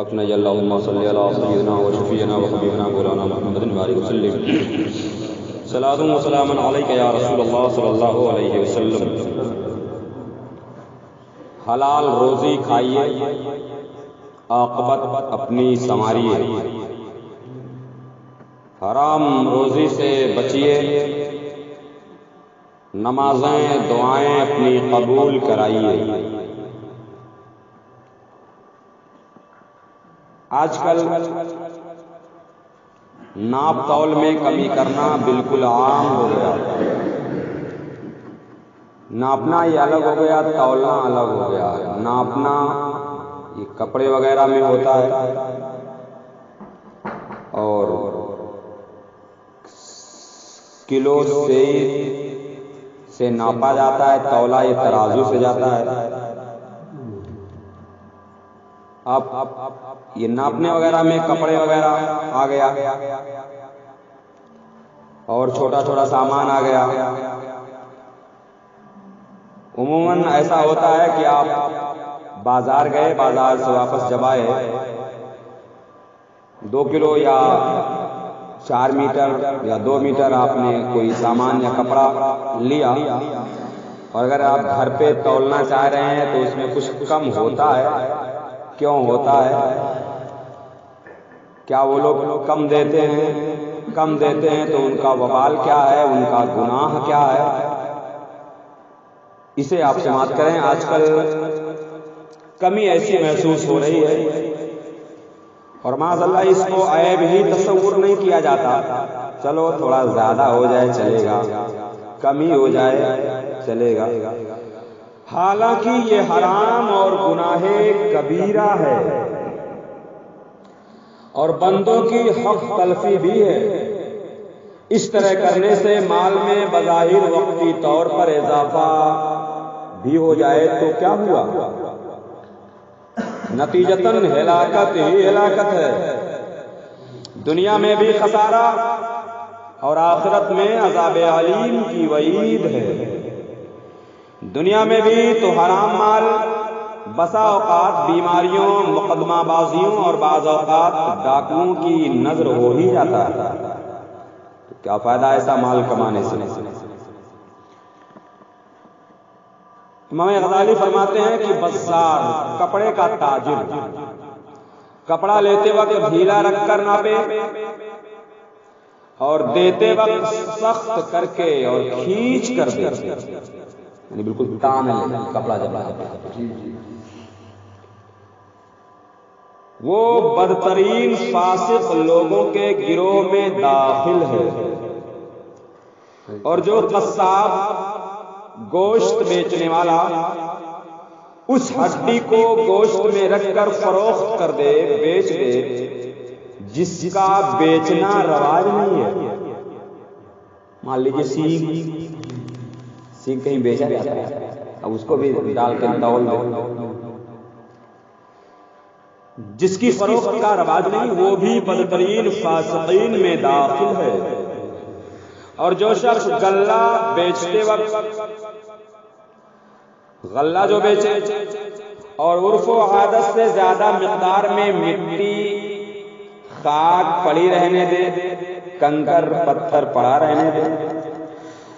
اللهم صل على سيدنا وشفيعنا وحبيبنا مولانا محمد وعلى وسلم صلاۃ و سلام علیک یا رسول اللہ صلی اللہ علیہ وسلم۔ حلال روزی کھائیے، عاقبت اپنی سنواریے، حرام روزی سے بچیے، نمازیں دعائیں اپنی قبول کرائیے۔ آج کل ناپ تول میں کمی کرنا بالکل عام ہو گیا۔ ناپنا یہ الگ ہو گیا، تولنا الگ ہو گیا۔ ناپنا یہ کپڑے وغیرہ میں ہوتا ہے اور کلو سے ناپا جاتا ہے، تولا یہ ترازو سے جاتا ہے۔ اب یہ ناپنے وغیرہ میں کپڑے وغیرہ آ گیا اور چھوٹا چھوٹا سامان آ گیا۔ عموماً ایسا ہوتا ہے کہ آپ بازار گئے، بازار سے واپس جب آئے 2 کلو یا 4 میٹر یا 2 میٹر آپ نے کوئی سامان یا کپڑا لیا، اور اگر آپ گھر پہ تولنا چاہ رہے ہیں تو اس میں کچھ کم ہوتا ہے۔ کیوں ہوتا ہے؟ کیا وہ لوگ کم دیتے ہیں؟ کم دیتے ہیں تو ان کا وبال کیا ہے، ان کا گناہ کیا ہے، اسے آپ سماعت کریں۔ آج کل کمی ایسی محسوس ہو رہی ہے اور معاذ اللہ اس کو عیب ہی تصور نہیں کیا جاتا۔ چلو تھوڑا زیادہ ہو جائے چلے گا، کمی ہو جائے چلے گا، حالانکہ یہ حرام اور گناہ کبیرہ ہے اور بندوں کی حق تلفی بھی ہے۔ اس طرح کرنے سے مال میں بظاہر وقتی طور پر اضافہ بھی ہو جائے تو کیا ہوا؟ نتیجتاً ہلاکت ہی ہلاکت ہے۔ دنیا میں بھی خسارہ اور آخرت میں عذاب علیم کی وعید ہے۔ دنیا میں بھی تو حرام مال بسا اوقات بیماریوں، مقدمہ بازیوں اور بعض اوقات ڈاکوؤں کی نظر ہو ہی جاتا ہے۔ تو کیا فائدہ ایسا مال کمانے سے؟ امام غزالی فرماتے ہیں کہ بزار، کپڑے کا تاجر، کپڑا لیتے وقت ڈھیلا رکھ کر ناپے اور دیتے وقت سخت کر کے اور کھینچ کر دے، یعنی بالکل تان ہے کپڑا جب وہ بدترین فاسق لوگوں کے گروہ میں داخل ہے۔ اور جو قصاب، گوشت بیچنے والا اس ہڈی کو گوشت میں رکھ کر فروخت کر دے، بیچ دے، جس کا بیچنا رواج نہیں ہے۔ مان لیجیے سیخ کہیں بیچا جاتا ہے، اب اس کو بھی ڈال کے تول دو، جس کی فروخت کا رواج نہیں، وہ بھی بدترین فاسقین میں داخل ہے۔ اور جو شخص غلہ بیچتے وقت، غلہ جو بیچے اور عرف و عادت سے زیادہ مقدار میں مٹی، خاک پڑی رہنے دے، کنکر پتھر پڑا رہنے دے،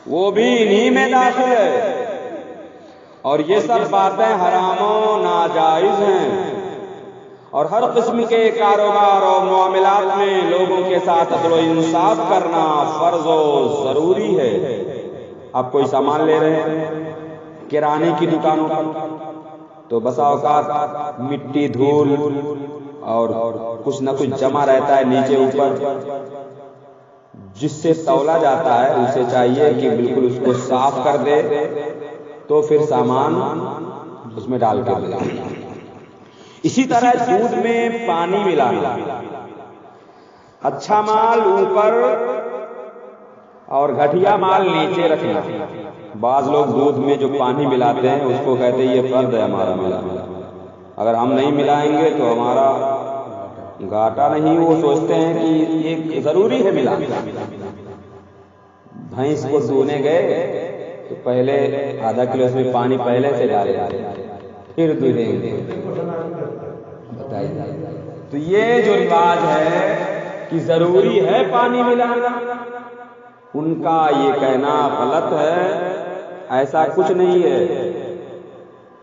وہ بھی انہی میں داخل ہے۔ اور یہ سب باتیں حرام و ناجائز ہیں، اور ہر قسم کے کاروبار اور معاملات میں لوگوں کے ساتھ عدل و انصاف کرنا فرض و ضروری ہے۔ آپ کوئی سامان لے رہے ہیں کرانے کی دکانوں پر، تو بسا اوقات مٹی، دھول اور کچھ نہ کچھ جمع رہتا ہے نیچے اوپر، جس سے تولا جاتا ہے اسے چاہیے کہ بالکل اس کو صاف کر دے تو پھر سامان اس میں ڈال کر دے۔ اسی طرح دودھ میں پانی ملانا، اچھا مال اوپر اور گھٹیا مال نیچے رکھنا۔ بعض لوگ دودھ میں جو پانی ملاتے ہیں اس کو کہتے ہیں یہ فرض ہے ہمارا ملانا، اگر ہم نہیں ملائیں گے تو ہمارا گھاٹا نہیں۔ وہ سوچتے ہیں کہ یہ ضروری ہے ملانا۔ بھینس کو دھونے گئے تو پہلے آدھا کلو اس میں پانی پہلے سے ڈالے، پھر دھویں گے، بتائیے تو یہ جو رواج ہے کہ ضروری ہے پانی ملانا، ان کا یہ کہنا غلط ہے۔ ایسا کچھ نہیں ہے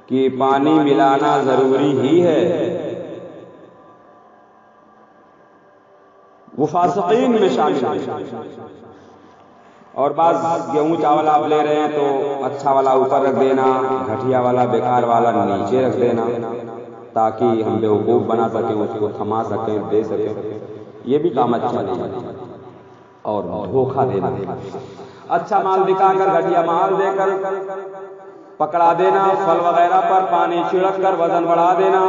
کہ پانی ملانا ضروری ہی ہے۔ وہ فاسقین میں شامل ہیں۔ اور بعض گیہوں چاول آپ لے رہے ہیں تو اچھا والا اوپر رکھ دینا، گھٹیا والا بیکار والا نیچے رکھ دینا، تاکہ ہم بیوقوف بنا سکیں، اس کو تھما سکیں، دے سکیں۔ یہ بھی کام اچھا نہیں ہے۔ اور دھوکہ دینا، اچھا مال دکھا کر گھٹیا مال دے کر پکڑا دینا، پھل وغیرہ پر پانی چھڑک کر وزن بڑھا دینا،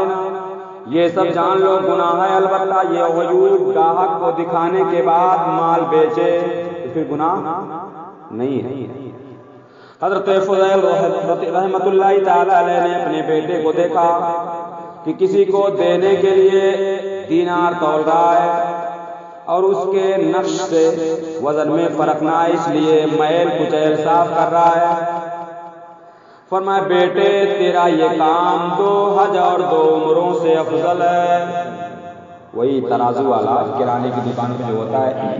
یہ سب جان لو گناہ ہے۔ البتہ یہ عیوب گاہک کو دکھانے کے بعد مال بیچے تو پھر گناہ نہیں ہے۔ حضرت فضیل رحمۃ اللہ تعالی علیہ نے اپنے بیٹے کو دیکھا کہ کسی کو دینے کے لیے دینار تول رہا ہے اور اس کے نقش سے وزن میں فرق نہ آئے، اس لیے میل کچیل صاف کر رہا ہے۔ فرمایا بیٹے تیرا یہ کام 2 حج اور 2 عمروں سے افضل ہے۔ وہی ترازو والا کرانے کی دکان پہ جو ہوتا ہے،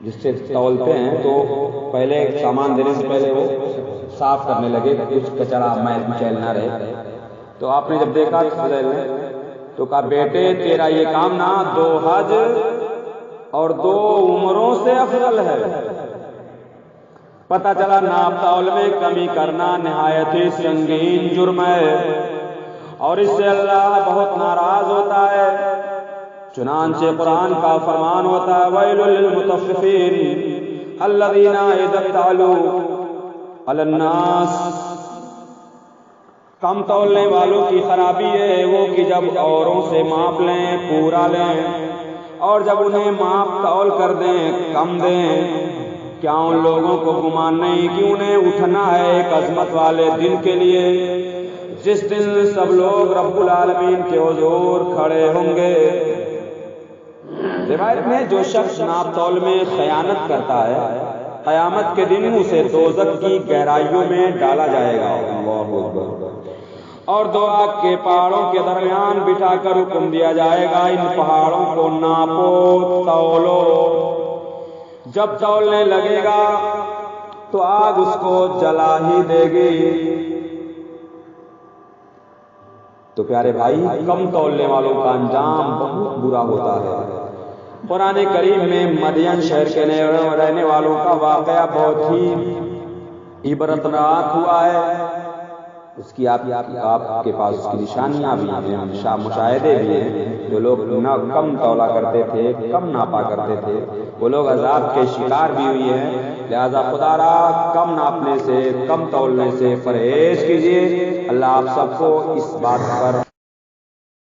جس سے تولتے ہیں، تو پہلے سامان دینے سے پہلے وہ صاف کرنے لگے کچھ کچرا میل کچیل نہ رہے۔ تو آپ نے جب دیکھا تو کہا بیٹے تیرا یہ کام نہ 2 حج اور 2 عمروں سے افضل ہے۔ پتہ چلا ناپ تول میں کمی کرنا نہایت ہی سنگین جرم ہے اور اس سے اللہ بہت ناراض ہوتا ہے۔ چنانچہ قرآن کا فرمان ہوتا ہے ویل للمطففین الذین اذا اکتالوا علی الناس، کم تولنے والوں کی خرابی ہے وہ کہ جب اوروں سے ماپ لیں پورا لیں، اور جب انہیں ماپ تول کر دیں کم دیں۔ کیا ان لوگوں کو گمان نہیں کہ انہیں اٹھنا ہے ایک عظمت والے دن کے لیے، جس دن سب لوگ رب العالمین کے حضور کھڑے ہوں گے۔ روایت میں جو شخص ناپ تول میں خیانت کرتا ہے قیامت کے دن اسے دوزخ کی گہرائیوں میں ڈالا جائے گا، اللہ اکبر، اور 2 آگ کے پہاڑوں کے درمیان بٹھا کر حکم دیا جائے گا ان پہاڑوں کو ناپو تولو۔ جب تولنے لگے گا تو آگ اس کو جلا ہی دے گی۔ تو پیارے بھائی کم تولنے والوں کا انجام بہت برا ہوتا ہے۔ قرآن کریم میں مدین شہر کے رہنے والوں کا واقعہ بہت ہی عبرتناک ہوا ہے۔ اس کی آپ کے پاس اس کی نشانیاں بھی ہیں، مشاہدے بھی ہیں۔ جو لوگ نہ کم تولا کرتے تھے، کم ناپا کرتے تھے، وہ لوگ عذاب کے شکار بھی ہوئی ہیں۔ لہذا خدا را کم ناپنے سے، کم تولنے سے پرہیز کیجیے۔ اللہ آپ سب کو اس بات پر